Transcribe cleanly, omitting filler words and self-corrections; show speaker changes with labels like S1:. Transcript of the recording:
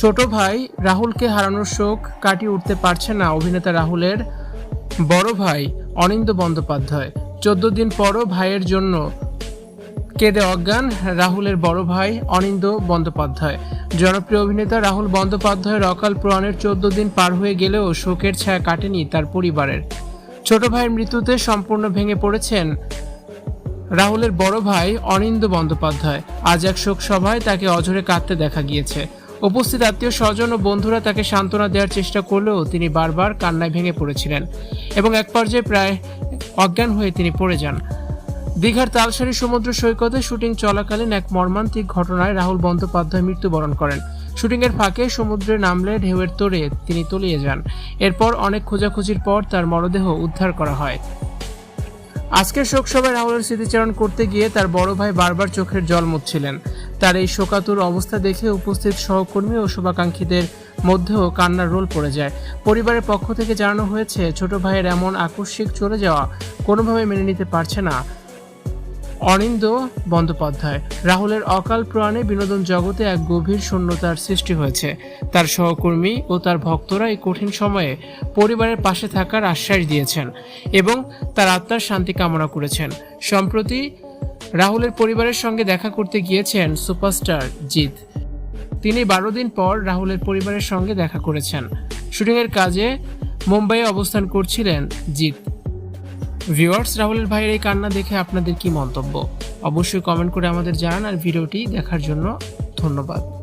S1: ছোট ভাই রাহুলকে হারানোর শোক কাটিয়ে উঠতে পারছে না অভিনেতা রাহুলের বড় ভাই অনিন্দ্য বন্দ্যোপাধ্যায়। 14 দিন পরও ভাইয়ের জন্য কেঁদে অজ্ঞান রাহুলের বড় ভাই অনিন্দ্য বন্দ্যোপাধ্যায়। জনপ্রিয় অভিনেতা রাহুল বন্দ্যোপাধ্যায়ের অকাল প্রয়াণের 14 দিন পার হয়ে গেলেও শোকের ছায়া কাটেনি তার পরিবারের। ছোট ভাইয়ের মৃত্যুতে সম্পূর্ণ ভেঙে পড়েছেন রাহুলের বড় ভাই অনিন্দ্য বন্দ্যোপাধ্যায়। আজ এক শোক সভায় তাকে অঝরে কাঁদতে দেখা গিয়েছে। উপস্থিত আত্মীয় স্বজন ও বন্ধুরা তাকে সান্ত্বনা দেওয়ার চেষ্টা করলেও তিনি বারবার কান্নায় ভেঙে পড়েছিলেন এবং এক পর্যায়ে প্রায় অজ্ঞান হয়ে তিনি পড়ে যান। দীঘার তালসারি সমুদ্র সৈকতে শুটিং চলাকালীন এক মর্মান্তিক ঘটনায় রাহুল বন্দ্যোপাধ্যায় মৃত্যুবরণ করেন। শুটিংয়ের ফাঁকে সমুদ্রে নামলে ঢেউয়ের তোড়ে তিনি তলিয়ে যান। এরপর অনেক খোঁজাখুঁজির পর তার মরদেহ উদ্ধার করা হয়। আজকের শোক সভায় রাহুলের স্মৃতিচারণ করতে গিয়ে তার বড় ভাই বারবার চোখের জল মুছছিলেন। তার এই শোকাতুর অবস্থা দেখে উপস্থিত সহকর্মী ও শুভাকাঙ্ক্ষীদের মধ্যেও কান্নার রোল পড়ে যায়। পরিবারের পক্ষ থেকে জানানো হয়েছে, ছোট ভাইয়ের এমন আকস্মিক চলে যাওয়া কোনোভাবে মেনে নিতে পারছে না অনিন্দ্য বন্দ্যোপাধ্যায়। রাহুলের অকাল প্রয়াণে বিনোদন জগতে এক গভীর শূন্যতার সৃষ্টি হয়েছে। তার সহকর্মী ও তার ভক্তরা এই কঠিন সময়ে পরিবারের পাশে থাকার আশ্বাস দিয়েছেন এবং তার আত্মার শান্তি কামনা করেছেন। সম্প্রতি রাহুলের পরিবারের সঙ্গে দেখা করতে গিয়েছেন সুপারস্টার জিৎ। তিনি 12 দিন পর রাহুলের পরিবারের সঙ্গে দেখা করেছেন। শুটিংয়ের কাজে মুম্বাইয়ে অবস্থান করছিলেন জিৎ। ভিউয়ার্স, রাহুলের ভাইয়ের এই কান্না দেখে আপনাদের কি মন্তব্য? অবশ্যই কমেন্ট করে আমাদের জানান। আর ভিডিওটি দেখার জন্য ধন্যবাদ।